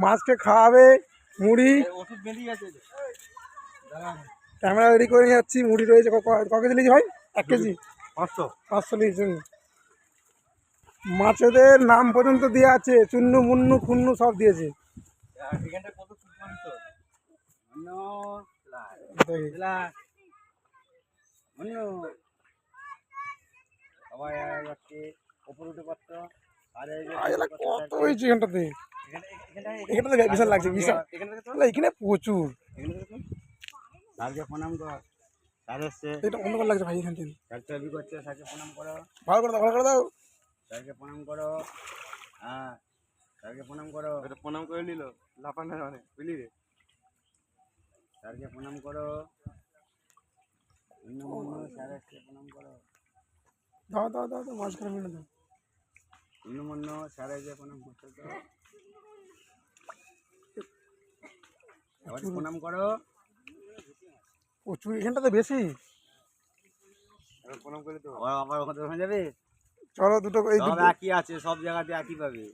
মাছকে খাওয়াবে মুড়ি। ক্যামেরা রেডি করে নিয়ে যাচ্ছি। মুড়ি রয়েছে ক কেজি নিয়েছি ভাই? 1 কেজি 500 নিয়েছি। মাছেদের নাম পর্যন্ত দেওয়া আছে, চুন্নু মুন্নু খুন্নু সব দিয়েছে। কত হয়েছে এখানটাতে? এখানটাতে বিশাল লাগছে, বিশাল। এখানে প্রচুর। এটা অন্ধকার লাগছে ভাই এখান থেকে। ভালো করে দাও, ভালো করে দাও। প্রণাম করো। হ্যাঁ, স্যারকে প্রণাম করো। এটা প্রণাম করে নিল লাফানো মানে বুঝলি রে। স্যারকে প্রণাম করো। স্যারকে প্রণাম করো। দাও দাও দাও দাও, মাছ করে মিলে দাও। স্যারকে প্রণাম করতে দাও। প্রণাম করো। প্রচুর এখানটাতে বেশি। প্রণাম করে তো আবার ওখানে যাবে। চলো দুটো সব একই আছে, সব জায়গাতে একই পাবে।